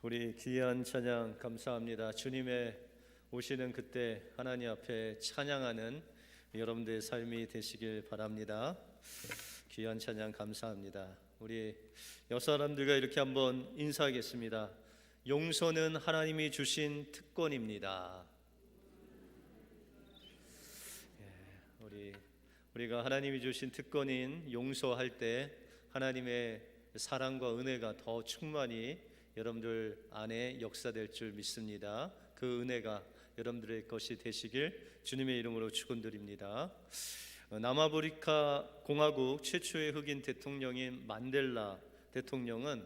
우리 귀한 찬양 감사합니다. 주님의 오시는 그때 하나님 앞에 찬양하는 여러분들의 삶이 되시길 바랍니다. 귀한 찬양 감사합니다. 우리 여섯 사람들과 이렇게 한번 인사하겠습니다. 용서는 하나님이 주신 특권입니다. 우리가 하나님이 주신 특권인 용서할 때 하나님의 사랑과 은혜가 더 충만히 여러분들 안에 역사될 줄 믿습니다. 그 은혜가 여러분들의 것이 되시길 주님의 이름으로 축원드립니다. 남아프리카 공화국 최초의 흑인 대통령인 만델라 대통령은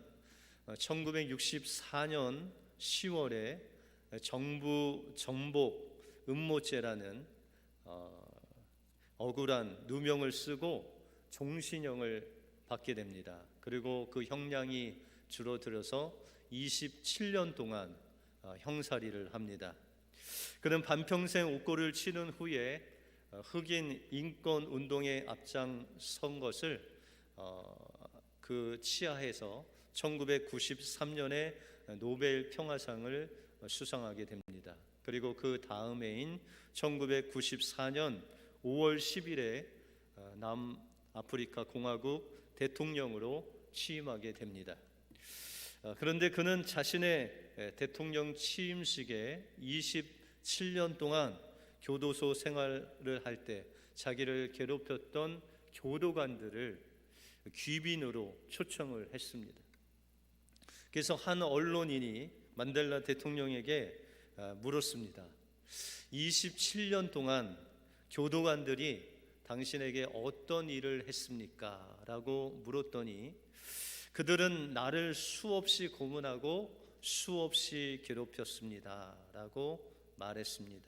1964년 10월에 정부 정복 음모죄라는 억울한 누명을 쓰고 종신형을 받게 됩니다. 그리고 그 형량이 줄어들어서 27년 동안 형살이를 합니다. 그는 반평생 옥고를 치른 후에 흑인 인권 운동에 앞장선 것을 그 치하해서 1993년에 노벨 평화상을 수상하게 됩니다. 그리고 그 다음해인 1994년 5월 10일에 남아프리카 공화국 대통령으로 취임하게 됩니다. 그런데 그는 자신의 대통령 취임식에 27년 동안 교도소 생활을 할 때 자기를 괴롭혔던 교도관들을 귀빈으로 초청을 했습니다. 그래서 한 언론인이 만델라 대통령에게 물었습니다. 27년 동안 교도관들이 당신에게 어떤 일을 했습니까? 라고 물었더니 그들은 나를 수없이 고문하고 수없이 괴롭혔습니다 라고 말했습니다.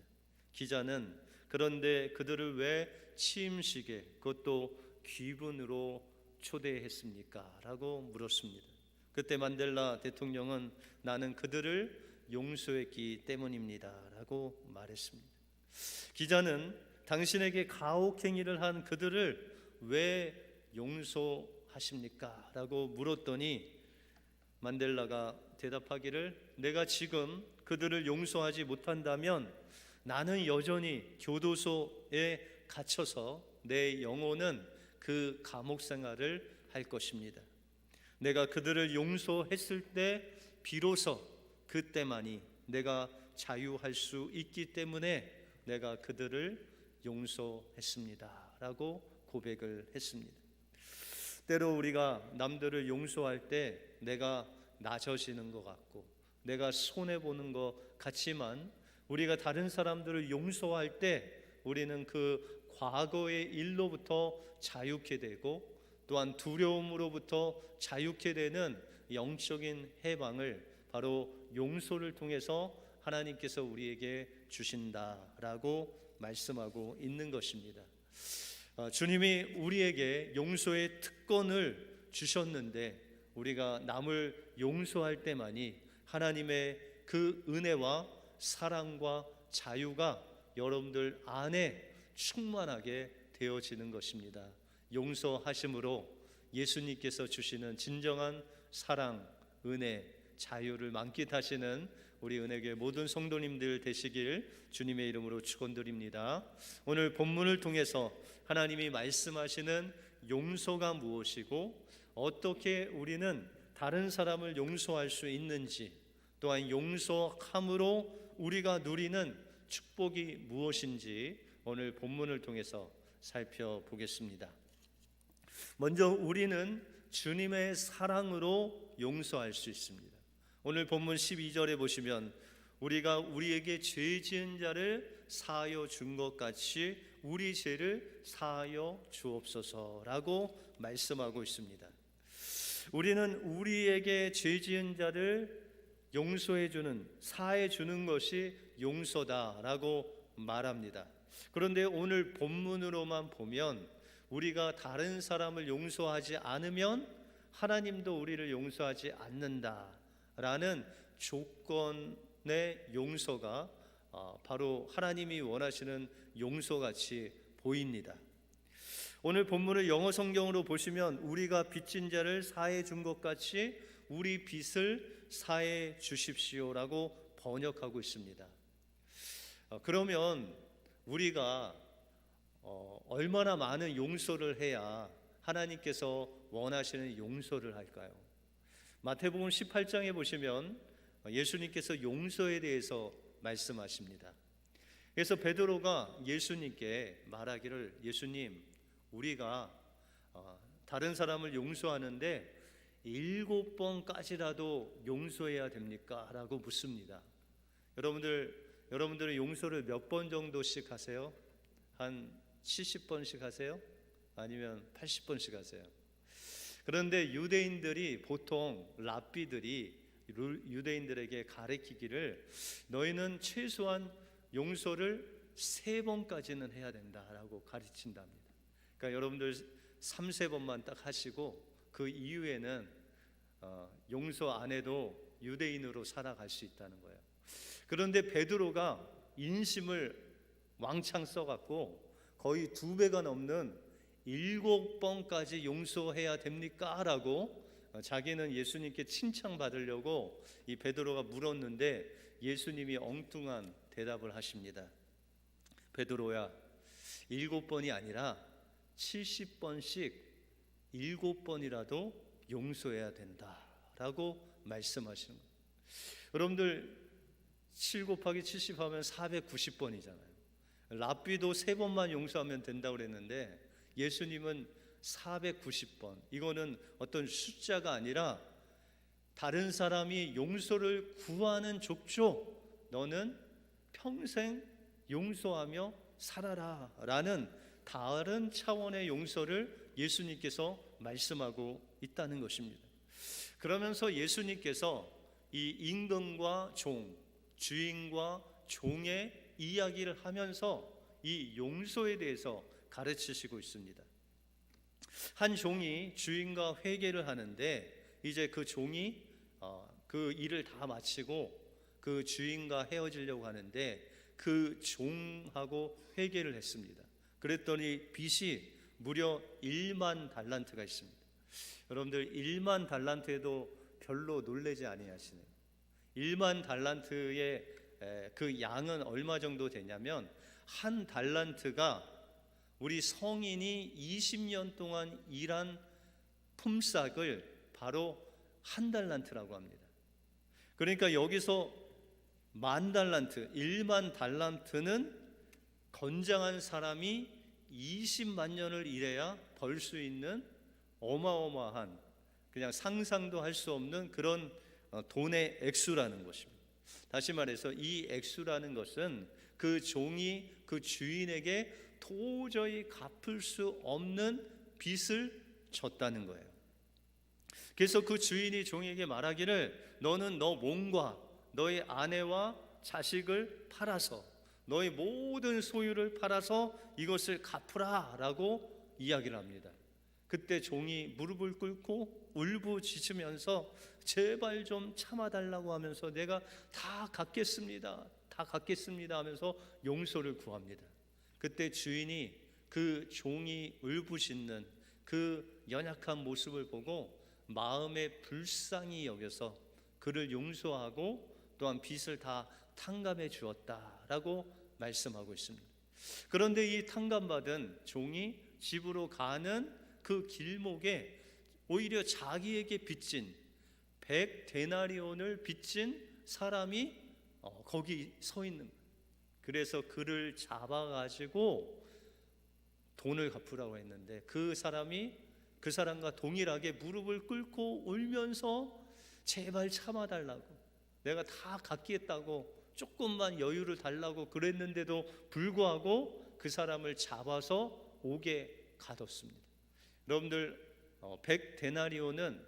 기자는 그런데 그들을 왜 취임식에 그것도 귀분으로 초대했습니까? 라고 물었습니다. 그때 만델라 대통령은 나는 그들을 용서했기 때문입니다 라고 말했습니다. 기자는 당신에게 가혹행위를 한 그들을 왜 용서하십니까? 라고 물었더니 만델라가 대답하기를 내가 지금 그들을 용서하지 못한다면 나는 여전히 교도소에 갇혀서 내 영혼은 그 감옥 생활을 할 것입니다. 내가 그들을 용서했을 때 비로소 그때만이 내가 자유할 수 있기 때문에 내가 그들을 용서했습니다 라고 고백을 했습니다. 때로 우리가 남들을 용서할 때 내가 낮아지는 것 같고 내가 손해보는 것 같지만 우리가 다른 사람들을 용서할 때 우리는 그 과거의 일로부터 자유케 되고 또한 두려움으로부터 자유케 되는 영적인 해방을 바로 용서를 통해서 하나님께서 우리에게 주신다라고 말씀하고 있는 것입니다. 주님이 우리에게 용서의 특권을 주셨는데 우리가 남을 용서할 때만이 하나님의 그 은혜와 사랑과 자유가 여러분들 안에 충만하게 되어지는 것입니다. 용서하심으로 예수님께서 주시는 진정한 사랑, 은혜, 자유를 만끽하시는 우리 은혜교회 모든 성도님들 되시길 주님의 이름으로 축원드립니다. 오늘 본문을 통해서 하나님이 말씀하시는 용서가 무엇이고 어떻게 우리는 다른 사람을 용서할 수 있는지 또한 용서함으로 우리가 누리는 축복이 무엇인지 오늘 본문을 통해서 살펴보겠습니다. 먼저 우리는 주님의 사랑으로 용서할 수 있습니다. 오늘 본문 12절에 보시면 우리가 우리에게 죄 지은 자를 사하여 준 것 같이 우리 죄를 사하여 주옵소서라고 말씀하고 있습니다. 우리는 우리에게 죄 지은 자를 용서해 주는, 사해 주는 것이 용서다라고 말합니다. 그런데 오늘 본문으로만 보면 우리가 다른 사람을 용서하지 않으면 하나님도 우리를 용서하지 않는다라는 조건의 용서가 바로 하나님이 원하시는 용서같이 보입니다. 오늘 본문을 영어 성경으로 보시면 우리가 빚진 자를 사해 준 것 같이 우리 빚을 사해 주십시오라고 번역하고 있습니다. 그러면 우리가 얼마나 많은 용서를 해야 하나님께서 원하시는 용서를 할까요? 마태복음 18장에 보시면 예수님께서 용서에 대해서 말씀하십니다. 그래서 베드로가 예수님께 말하기를, 예수님, 우리가 다른 사람을 용서하는데 7번까지라도 용서해야 됩니까? 라고 묻습니다. 여러분들은 용서를 몇 번 정도씩 하세요? 한 70번씩 하세요? 아니면 80번씩 하세요? 그런데 유대인들이 보통 랍비들이 유대인들에게 가르치기를, 너희는 최소한 용서를 3번까지는 해야 된다라고 가르친답니다. 그러니까 여러분들 3, 4번만 딱 하시고 그 이후에는 용서 안 해도 유대인으로 살아갈 수 있다는 거예요. 그런데 베드로가 인심을 왕창 써갖고 거의 2배가 넘는 7번까지 용서해야 됩니까? 라고 자기는 예수님께 칭찬받으려고 이 베드로가 물었는데 예수님이 엉뚱한 대답을 하십니다. 베드로야, 7번이 아니라 70번씩 7번이라도 용서해야 된다라고 말씀하시는 거예요. 여러분들 7 곱하기 70 하면 490번이잖아요. 랍비도 3번만 용서하면 된다고 그랬는데 예수님은 490번. 이거는 어떤 숫자가 아니라 다른 사람이 용서를 구하는 족족 너는 평생 용서하며 살아라 라는 다른 차원의 용서를 예수님께서 말씀하고 있다는 것입니다. 그러면서 예수님께서 이 임금과 종, 주인과 종의 이야기를 하면서 이 용서에 대해서 가르치시고 있습니다. 한 종이 주인과 회개를 하는데 이제 그 종이 그 일을 다 마치고 그 주인과 헤어지려고 하는데 그 종하고 회개를 했습니다. 그랬더니 빚이 무려 1만 달란트가 있습니다. 여러분들 1만 달란트에도 별로 놀라지 아니하시네요. 1만 달란트의 그 양은 얼마 정도 되냐면 한 달란트가 우리 성인이 20년 동안 일한 품삯을 바로 한 달란트라고 합니다. 그러니까 여기서 10,000달란트, 1만 달란트는 건장한 사람이 20만 년을 일해야 벌 수 있는 어마어마한, 그냥 상상도 할 수 없는 그런 돈의 액수라는 것입니다. 다시 말해서 이 액수라는 것은 그 종이 그 주인에게 도저히 갚을 수 없는 빚을 졌다는 거예요. 그래서 그 주인이 종에게 말하기를, 너는 너 몸과 너의 아내와 자식을 팔아서 너의 모든 소유를 팔아서 이것을 갚으라 라고 이야기를 합니다. 그때 종이 무릎을 꿇고 울부짖으면서 제발 좀 참아달라고 하면서 내가 다 갚겠습니다 하면서 용서를 구합니다. 그때 주인이 그 종이 울부짖는 그 연약한 모습을 보고 마음에 불쌍히 여겨서 그를 용서하고 또한 빚을 다 탕감해 주었다라고 말씀하고 있습니다. 그런데 이 탕감받은 종이 집으로 가는 그 길목에 오히려 자기에게 빚진 100데나리온을 빚진 사람이 거기 서 있는 거예요. 그래서 그를 잡아가지고 돈을 갚으라고 했는데 그 사람과 동일하게 무릎을 꿇고 울면서 제발 참아달라고, 내가 다 갚겠다고 조금만 여유를 달라고 그랬는데도 불구하고 그 사람을 잡아서 옥에 가뒀습니다. 여러분들 100데나리온은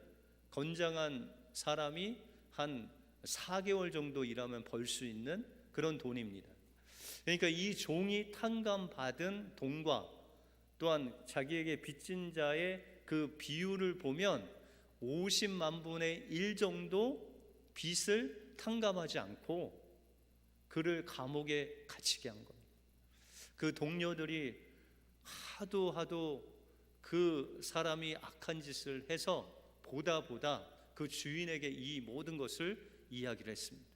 건장한 사람이 한 4개월 정도 일하면 벌 수 있는 그런 돈입니다. 그러니까 이 종이 탕감받은 돈과 또한 자기에게 빚진 자의 그 비율을 보면 50만 분의 1 정도 빚을 탕감하지 않고 그를 감옥에 갇히게 한 겁니다. 그 동료들이 하도 그 사람이 악한 짓을 해서 보다 그 주인에게 이 모든 것을 이야기를 했습니다.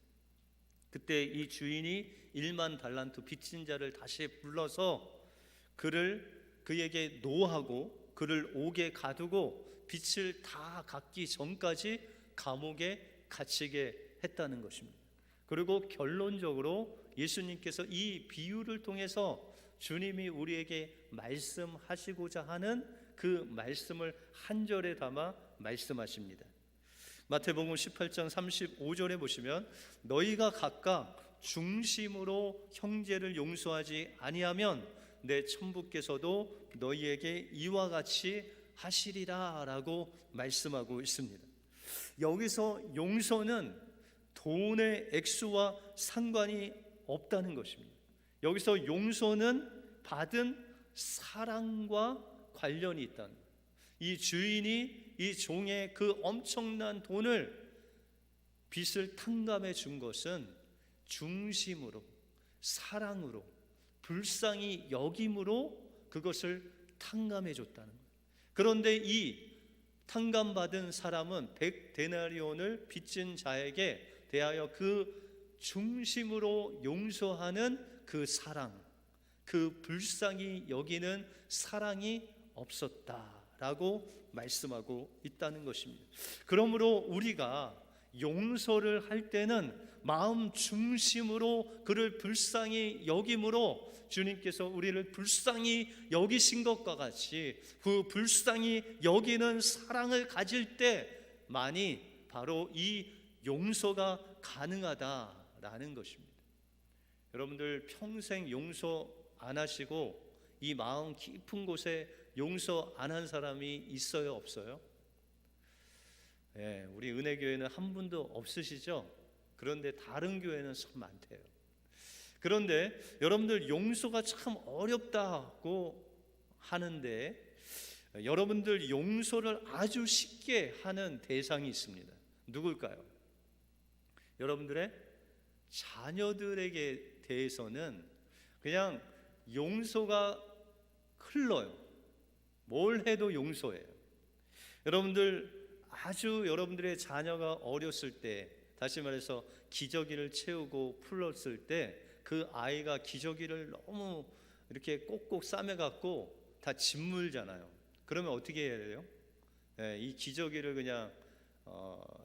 그때 이 주인이 1만 달란트 빚진 자를 다시 불러서 그에게 노하고 그를 옥에 가두고 빚을 다 갚기 전까지 감옥에 갇히게 했다는 것입니다. 그리고 결론적으로 예수님께서 이 비유를 통해서 주님이 우리에게 말씀하시고자 하는 그 말씀을 한 절에 담아 말씀하십니다. 마태복음 18장 35절에 보시면 너희가 각각 중심으로 형제를 용서하지 아니하면 내 천부께서도 너희에게 이와 같이 하시리라 라고 말씀하고 있습니다. 여기서 용서는 돈의 액수와 상관이 없다는 것입니다. 여기서 용서는 받은 사랑과 관련이 있다는 거예요. 이 주인이 이 종의 그 엄청난 빚을 탕감해 준 것은 중심으로, 사랑으로, 불쌍히 여김으로 그것을 탕감해 줬다는 거예요. 그런데 이 탕감받은 사람은 100데나리온을 빚진 자에게 대하여 그 중심으로 용서하는 그 사랑, 그 불쌍히 여기는 사랑이 없었다라고 말씀하고 있다는 것입니다. 그러므로 우리가 용서를 할 때는 마음 중심으로 그를 불쌍히 여김으로 주님께서 우리를 불쌍히 여기신 것과 같이 그 불쌍히 여기는 사랑을 가질 때만이 바로 이 용서가 가능하다라는 것입니다. 여러분들 평생 용서 안 하시고 이 마음 깊은 곳에 용서 안 한 사람이 있어요, 없어요? 네, 우리 은혜교회는 한 분도 없으시죠? 그런데 다른 교회는 참 많대요. 그런데 여러분들 용서가 참 어렵다고 하는데 여러분들 용서를 아주 쉽게 하는 대상이 있습니다. 누굴까요? 여러분들의 자녀들에게 대해서는 그냥 용서가 흘러요. 뭘 해도 용서해요. 여러분들의 자녀가 어렸을 때, 다시 말해서 기저귀를 채우고 풀었을 때 그 아이가 기저귀를 너무 이렇게 꼭꼭 싸매갖고 다 짓물잖아요. 그러면 어떻게 해야 돼요? 이 기저귀를 그냥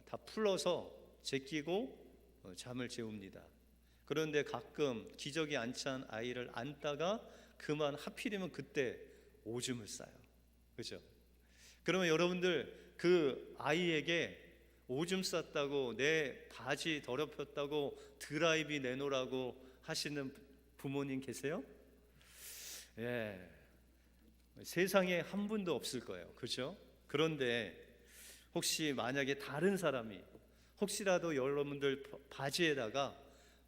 다 풀어서 제끼고 잠을 재웁니다. 그런데 가끔 기저귀 안 찬 아이를 안다가 그만 하필이면 그때 오줌을 싸요. 그렇죠? 그러면 여러분들 그 아이에게 오줌 쌌다고 내 바지 더럽혔다고 드라이비 내놓으라고 하시는 부모님 계세요? 예, 세상에 한 분도 없을 거예요. 그렇죠? 그런데 혹시 만약에 다른 사람이 혹시라도 여러분들 바지에다가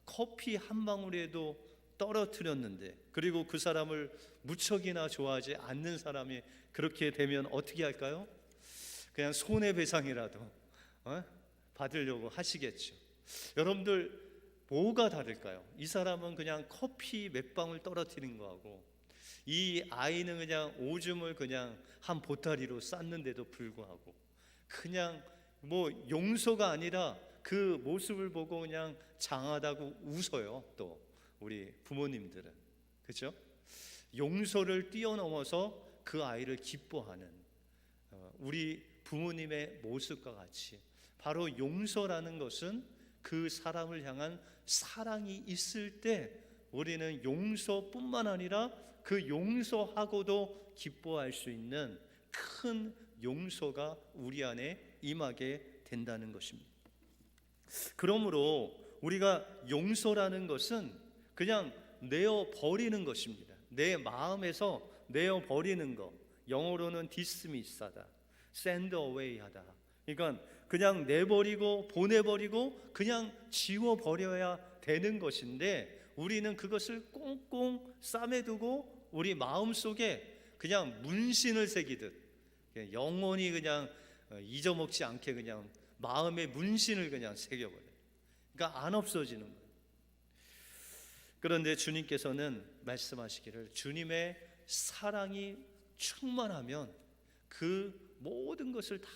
커피 한 방울에도 떨어뜨렸는데 그리고 그 사람을 무척이나 좋아하지 않는 사람이 그렇게 되면 어떻게 할까요? 그냥 손해배상이라도 받으려고 하시겠죠. 여러분들 뭐가 다를까요? 이 사람은 그냥 커피 몇 방울 떨어뜨린 거하고 이 아이는 그냥 오줌을 그냥 한 보따리로 쌌는데도 불구하고 그냥 뭐 용서가 아니라 그 모습을 보고 그냥 장하다고 웃어요. 또 우리 부모님들은, 그렇죠? 용서를 뛰어넘어서 그 아이를 기뻐하는 우리 부모님의 모습과 같이 바로 용서라는 것은 그 사람을 향한 사랑이 있을 때 우리는 용서뿐만 아니라 그 용서하고도 기뻐할 수 있는 큰 용서가 우리 안에 임하게 된다는 것입니다. 그러므로 우리가 용서라는 것은 그냥 내어버리는 것입니다. 내 마음에서 내어버리는 것, 영어로는 dismiss하다, send away 하다. 그러니까 그냥 내버리고 보내버리고 그냥 지워버려야 되는 것인데 우리는 그것을 꽁꽁 싸매두고 우리 마음속에 그냥 문신을 새기듯 영원히 그냥 잊어먹지 않게 그냥 마음의 문신을 그냥 새겨버려요. 그러니까 안 없어지는 거예요. 그런데 주님께서는 말씀하시기를 주님의 사랑이 충만하면 그 모든 것을 다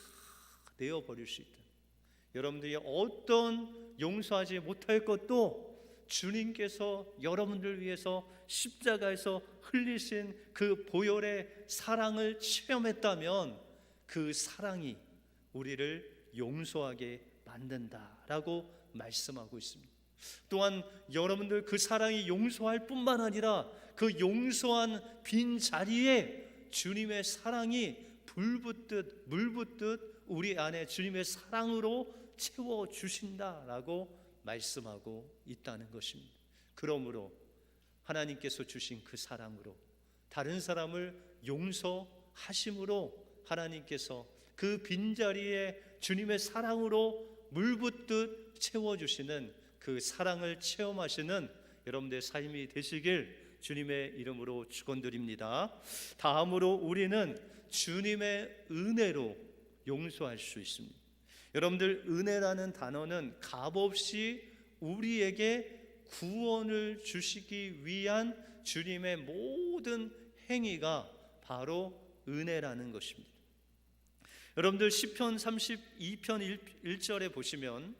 내어버릴 수 있다. 여러분들이 어떤 용서하지 못할 것도 주님께서 여러분들 위해서 십자가에서 흘리신 그 보혈의 사랑을 체험했다면 그 사랑이 우리를 용서하게 만든다라고 말씀하고 있습니다. 또한 여러분들 그 사랑이 용서할 뿐만 아니라 그 용서한 빈 자리에 주님의 사랑이 불붙듯 물붙듯 우리 안에 주님의 사랑으로 채워주신다라고 말씀하고 있다는 것입니다. 그러므로 하나님께서 주신 그 사랑으로 다른 사람을 용서하심으로 하나님께서 그 빈자리에 주님의 사랑으로 물붓듯 채워주시는 그 사랑을 체험하시는 여러분들의 삶이 되시길 주님의 이름으로 축원드립니다. 다음으로 우리는 주님의 은혜로 용서할 수 있습니다. 여러분들, 은혜라는 단어는 값없이 우리에게 구원을 주시기 위한 주님의 모든 행위가 바로 은혜라는 것입니다. 여러분들 시편 32편 1절에 보시면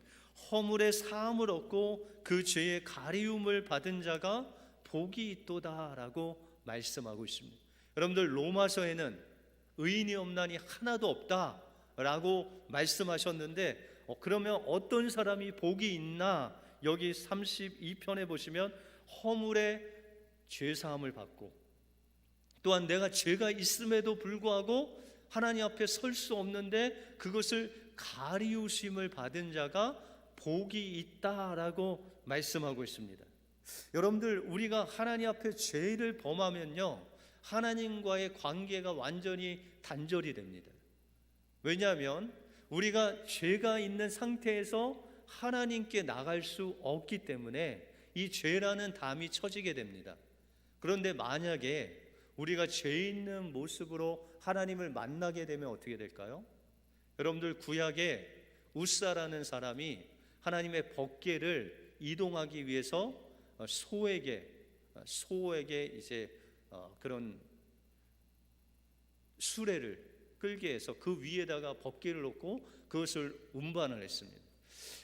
허물의 사함을 얻고 그 죄의 가리움을 받은 자가 복이 있도다라고 말씀하고 있습니다. 여러분들, 로마서에는 의인이 없나니 하나도 없다라고 말씀하셨는데 그러면 어떤 사람이 복이 있나? 여기 32편에 보시면 허물의 죄사함을 받고 또한 내가 죄가 있음에도 불구하고 하나님 앞에 설 수 없는데 그것을 가리우심을 받은 자가 복이 있다라고 말씀하고 있습니다. 여러분들, 우리가 하나님 앞에 죄를 범하면요, 하나님과의 관계가 완전히 단절이 됩니다. 왜냐하면 우리가 죄가 있는 상태에서 하나님께 나갈 수 없기 때문에 이 죄라는 담이 쳐지게 됩니다. 그런데 만약에 우리가 죄 있는 모습으로 하나님을 만나게 되면 어떻게 될까요? 여러분들, 구약에 우사라는 사람이 하나님의 법궤를 이동하기 위해서 소에게 이제 그런 수레를 끌게 해서 그 위에다가 법궤를 놓고 그것을 운반을 했습니다.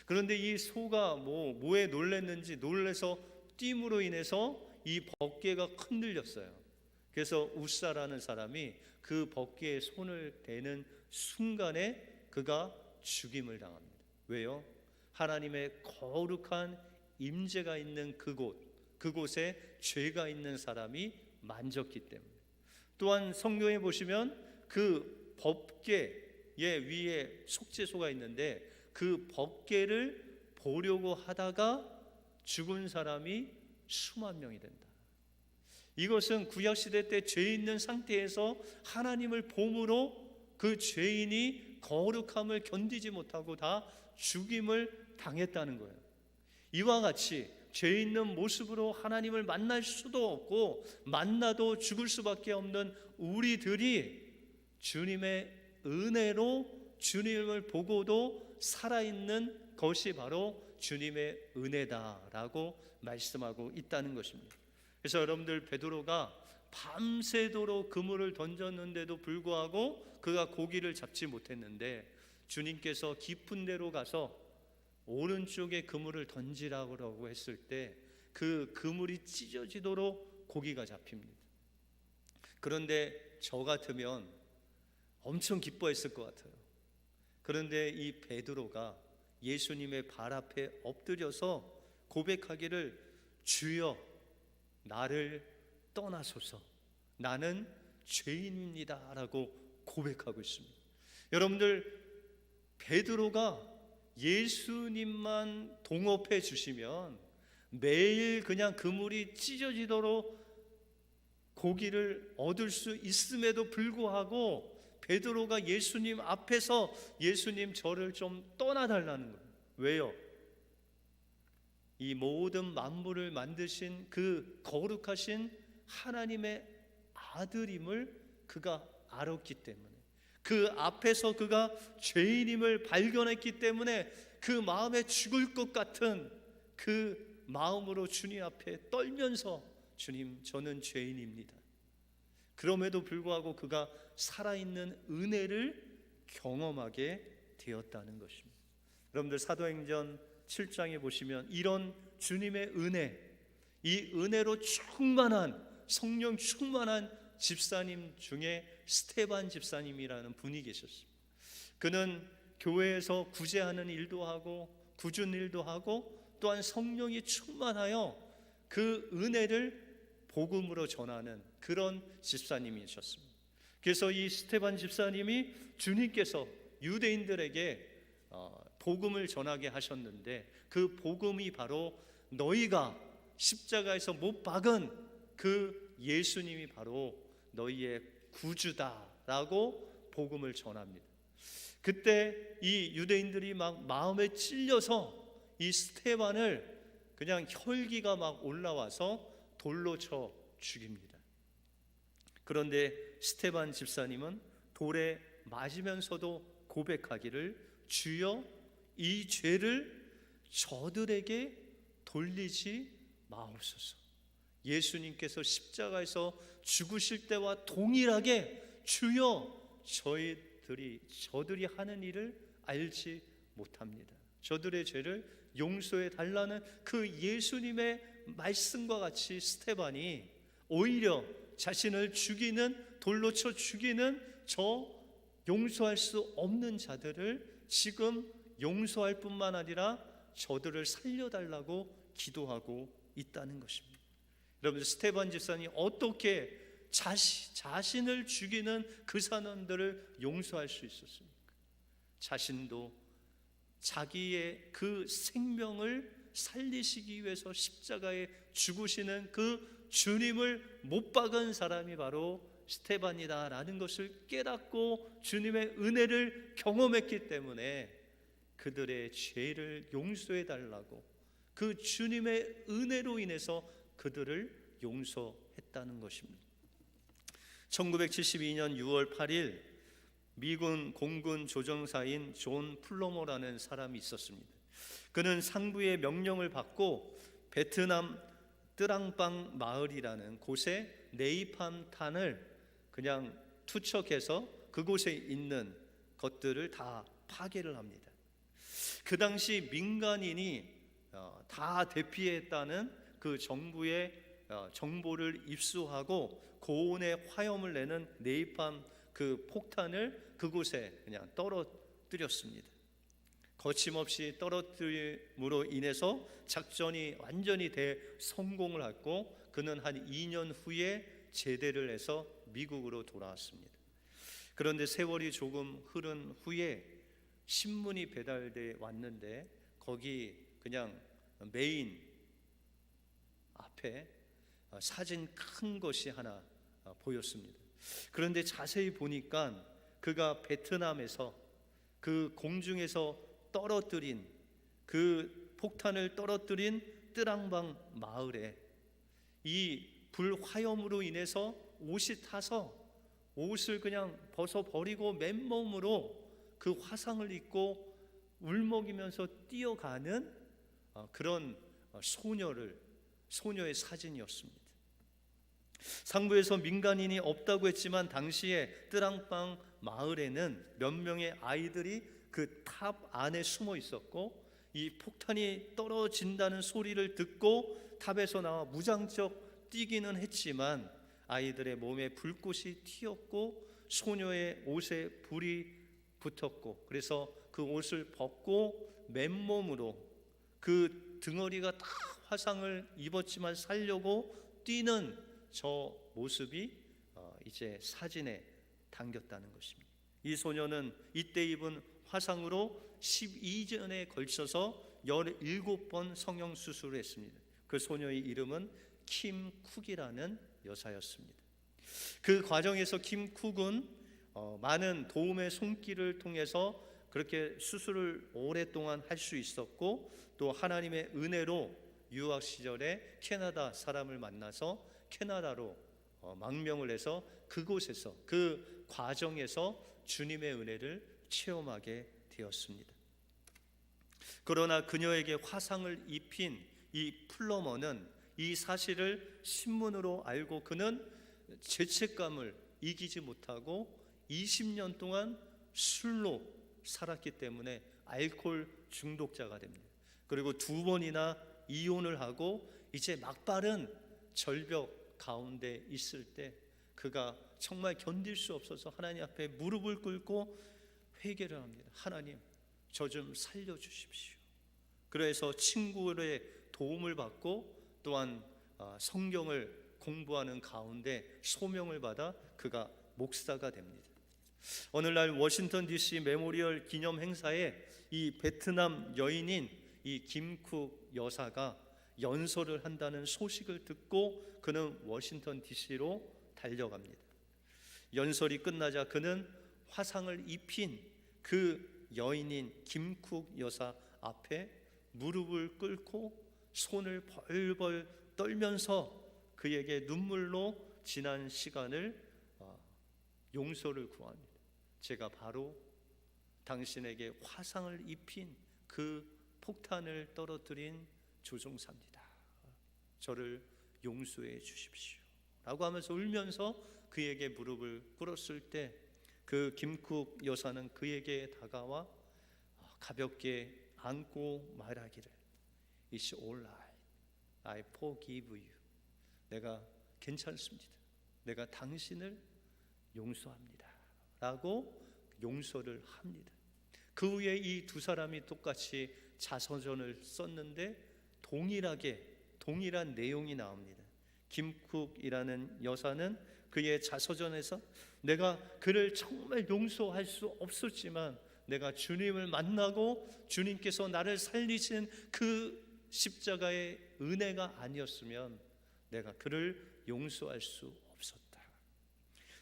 그런데 이 소가 뭐에 놀랐는지 놀라서 뜀으로 인해서 이 법궤가 흔들렸어요. 그래서 우사라는 사람이 그 법궤에 손을 대는 순간에 그가 죽임을 당합니다. 왜요? 하나님의 거룩한 임재가 있는 그곳에 죄가 있는 사람이 만졌기 때문에. 또한 성경에 보시면 그 법궤의 위에 속죄소가 있는데 그 법궤를 보려고 하다가 죽은 사람이 수만 명이 된다. 이것은 구약시대 때 죄 있는 상태에서 하나님을 봄으로 그 죄인이 거룩함을 견디지 못하고 다 죽임을 당했다는 거예요. 이와 같이 죄 있는 모습으로 하나님을 만날 수도 없고 만나도 죽을 수밖에 없는 우리들이 주님의 은혜로 주님을 보고도 살아있는 것이 바로 주님의 은혜다라고 말씀하고 있다는 것입니다. 그래서 여러분들, 베드로가 밤새도록 그물을 던졌는데도 불구하고 그가 고기를 잡지 못했는데 주님께서 깊은 데로 가서 오른쪽에 그물을 던지라고 했을 때 그 그물이 찢어지도록 고기가 잡힙니다. 그런데 저 같으면 엄청 기뻐했을 것 같아요. 그런데 이 베드로가 예수님의 발 앞에 엎드려서 고백하기를, 주여 나를 떠나소서, 나는 죄인입니다 라고 고백하고 있습니다. 여러분들, 베드로가 예수님만 동업해 주시면 매일 그냥 그물이 찢어지도록 고기를 얻을 수 있음에도 불구하고 베드로가 예수님 앞에서 예수님 저를 좀 떠나달라는 거예요. 왜요? 이 모든 만물을 만드신 그 거룩하신 하나님의 아들임을 그가 알았기 때문에, 그 앞에서 그가 죄인임을 발견했기 때문에 그 마음에 죽을 것 같은 그 마음으로 주님 앞에 떨면서, 주님 저는 죄인입니다, 그럼에도 불구하고 그가 살아있는 은혜를 경험하게 되었다는 것입니다. 여러분들 사도행전 7장에 보시면 이런 주님의 은혜, 이 은혜로 충만한, 성령 충만한 집사님 중에 스테반 집사님이라는 분이 계셨습니다. 그는 교회에서 구제하는 일도 하고 굳은 일도 하고 또한 성령이 충만하여 그 은혜를 복음으로 전하는 그런 집사님이셨습니다. 그래서 이 스테반 집사님이 주님께서 유대인들에게 복음을 전하게 하셨는데, 그 복음이 바로 너희가 십자가에서 못 박은 그 예수님이 바로 너희의 구주다라고 복음을 전합니다. 그때 이 유대인들이 막 마음에 찔려서 이 스테반을 그냥 혈기가 막 올라와서 돌로 쳐 죽입니다. 그런데 스테반 집사님은 돌에 맞으면서도 고백하기를, 주여 이 죄를 저들에게 돌리지 마옵소서. 예수님께서 십자가에서 죽으실 때와 동일하게 주여 저들이 하는 일을 알지 못합니다. 저들의 죄를 용서해 달라는 그 예수님의 말씀과 같이 스테반이 오히려 자신을 죽이는, 돌로 쳐 죽이는 저 용서할 수 없는 자들을 지금 용서할 뿐만 아니라 저들을 살려달라고 기도하고 있다는 것입니다. 여러분들, 스테반 집사님이 어떻게 자신을 죽이는 그 사람들을 용서할 수 있었습니까? 자신도 자기의 그 생명을 살리시기 위해서 십자가에 죽으시는 그 주님을 못 박은 사람이 바로 스테반이다라는 것을 깨닫고 주님의 은혜를 경험했기 때문에 그들의 죄를 용서해 달라고, 그 주님의 은혜로 인해서 그들을 용서했다는 것입니다. 1972년 6월 8일 미군 공군 조정사인 존 플로머라는 사람이 있었습니다. 그는 상부의 명령을 받고 베트남 뜨랑방 마을이라는 곳에 네이팜탄을 그냥 투척해서 그곳에 있는 것들을 다 파괴를 합니다. 그 당시 민간인이 다 대피했다는 그 정부의 정보를 입수하고 고온의 화염을 내는 네이팜 그 폭탄을 그곳에 그냥 떨어뜨렸습니다. 거침없이 떨어뜨림으로 인해서 작전이 완전히 성공을 했고, 그는 한 2년 후에 제대를 해서 미국으로 돌아왔습니다. 그런데 세월이 조금 흐른 후에 신문이 배달돼 왔는데 거기 그냥 메인 앞에 사진 큰 것이 하나 보였습니다. 그런데 자세히 보니까 그가 베트남에서 그 공중에서 떨어뜨린 그 폭탄을 떨어뜨린 뜨랑방 마을에 이 불화염으로 인해서 옷이 타서 옷을 그냥 벗어버리고 맨몸으로 그 화상을 입고 울먹이면서 뛰어가는 그런 소녀의 사진이었습니다. 상부에서 민간인이 없다고 했지만 당시에 뜨랑방 마을에는 몇 명의 아이들이 그 탑 안에 숨어 있었고, 이 폭탄이 떨어진다는 소리를 듣고 탑에서 나와 무장적 뛰기는 했지만 아이들의 몸에 불꽃이 튀었고 소녀의 옷에 불이 붙었고, 그래서 그 옷을 벗고 맨몸으로 그 등어리가 다 화상을 입었지만 살려고 뛰는 저 모습이 이제 사진에 담겼다는 것입니다. 이 소녀는 이때 입은 화상으로 12년에 걸쳐서 17번 성형수술을 했습니다. 그 소녀의 이름은 킴 쿡이라는 여사였습니다. 그 과정에서 킴 쿡은 많은 도움의 손길을 통해서 그렇게 수술을 오랫동안 할 수 있었고, 또 하나님의 은혜로 유학 시절에 캐나다 사람을 만나서 캐나다로 망명을 해서 그곳에서 그 과정에서 주님의 은혜를 체험하게 되었습니다. 그러나 그녀에게 화상을 입힌 이 플러머는 이 사실을 신문으로 알고 그는 죄책감을 이기지 못하고 20년 동안 술로 살았기 때문에 알코올 중독자가 됩니다. 그리고 2번이나 이혼을 하고 이제 막바른 절벽 가운데 있을 때 그가 정말 견딜 수 없어서 하나님 앞에 무릎을 꿇고 회개를 합니다. 하나님, 저 좀 살려주십시오. 그래서 친구의 도움을 받고 또한 성경을 공부하는 가운데 소명을 받아 그가 목사가 됩니다. 오늘날 워싱턴 DC 메모리얼 기념 행사에 이 베트남 여인인 이 김쿡 여사가 연설을 한다는 소식을 듣고 그는 워싱턴 DC로 달려갑니다. 연설이 끝나자 그는 화상을 입힌 그 여인인 김쿡 여사 앞에 무릎을 꿇고 손을 벌벌 떨면서 그에게 눈물로 지난 시간을 용서를 구합니다. 제가 바로 당신에게 화상을 입힌 그 폭탄을 떨어뜨린 조종사입니다. 저를 용서해 주십시오 라고 하면서 울면서 그에게 무릎을 꿇었을 때 그 김쿡 여사는 그에게 다가와 가볍게 안고 말하기를 It's all right. I forgive you. 내가 괜찮습니다. 내가 당신을 용서합니다 라고 용서를 합니다. 그 후에 이 두 사람이 똑같이 자서전을 썼는데 동일한 내용이 나옵니다. 김쿡이라는 여사는 그의 자서전에서 내가 그를 정말 용서할 수 없었지만 내가 주님을 만나고 주님께서 나를 살리신 그 십자가의 은혜가 아니었으면 내가 그를 용서할 수 없었다.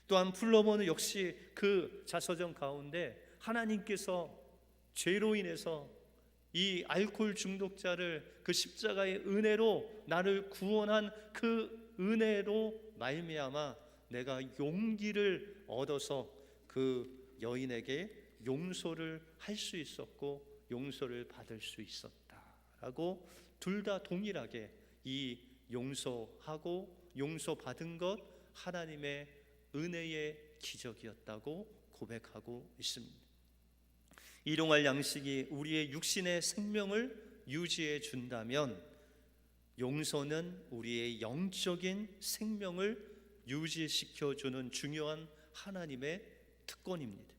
또한 플러버는 역시 그 자서전 가운데 하나님께서 죄로 인해서 이 알코올 중독자를 그 십자가의 은혜로 나를 구원한 그 은혜로 말미암아 내가 용기를 얻어서 그 여인에게 용서를 할 수 있었고 용서를 받을 수 있었다라고 둘 다 동일하게 이 용서하고 용서받은 것 하나님의 은혜의 기적이었다고 고백하고 있습니다. 일용할 양식이 우리의 육신의 생명을 유지해 준다면 용서는 우리의 영적인 생명을 유지시켜주는 중요한 하나님의 특권입니다.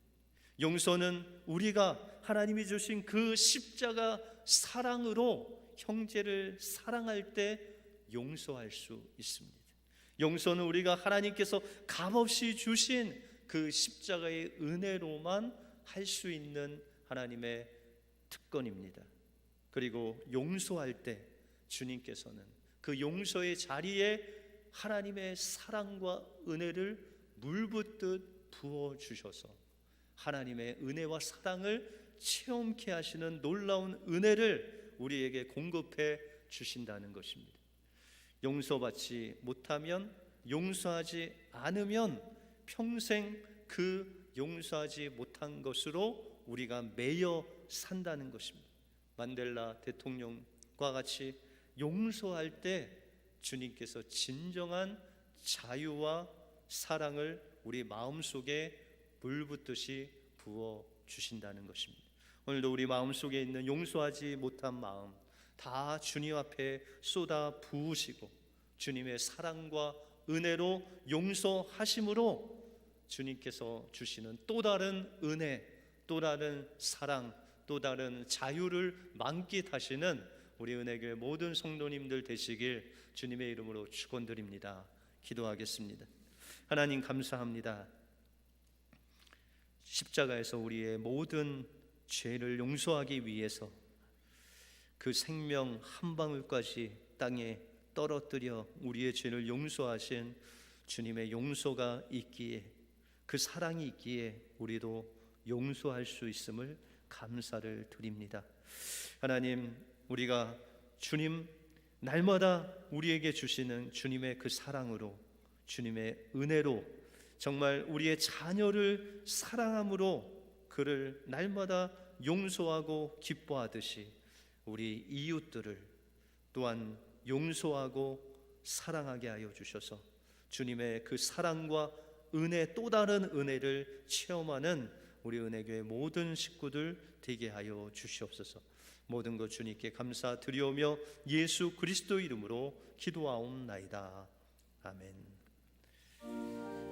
용서는 우리가 하나님이 주신 그 십자가 사랑으로 형제를 사랑할 때 용서할 수 있습니다. 용서는 우리가 하나님께서 값없이 주신 그 십자가의 은혜로만 할 수 있는 하나님의 특권입니다. 그리고 용서할 때 주님께서는 그 용서의 자리에 하나님의 사랑과 은혜를 물붓듯 부어주셔서 하나님의 은혜와 사랑을 체험케 하시는 놀라운 은혜를 우리에게 공급해 주신다는 것입니다. 용서받지 못하면, 용서하지 않으면 평생 그 용서하지 못한 것으로 우리가 매여 산다는 것입니다. 만델라 대통령과 같이 용서할 때 주님께서 진정한 자유와 사랑을 우리 마음속에 물붓듯이 부어주신다는 것입니다. 오늘도 우리 마음속에 있는 용서하지 못한 마음 다 주님 앞에 쏟아 부으시고 주님의 사랑과 은혜로 용서하심으로 주님께서 주시는 또 다른 은혜, 또 다른 사랑, 또 다른 자유를 만끽하시는 우리 은혜교회 모든 성도님들 되시길 주님의 이름으로 축원드립니다. 기도하겠습니다. 하나님 감사합니다. 십자가에서 우리의 모든 죄를 용서하기 위해서 그 생명 한 방울까지 땅에 떨어뜨려 우리의 죄를 용서하신 주님의 용서가 있기에, 그 사랑이 있기에 우리도 용서할 수 있음을 감사를 드립니다. 하나님, 우리가 주님 날마다 우리에게 주시는 주님의 그 사랑으로, 주님의 은혜로 정말 우리의 자녀를 사랑함으로 그를 날마다 용서하고 기뻐하듯이 우리 이웃들을 또한 용서하고 사랑하게 하여 주셔서 주님의 그 사랑과 은혜, 또 다른 은혜를 체험하는 우리 은혜교회 모든 식구들 되게 하여 주시옵소서. 모든 것 주님께 감사드리오며 예수 그리스도 이름으로 기도하옵나이다. 아멘.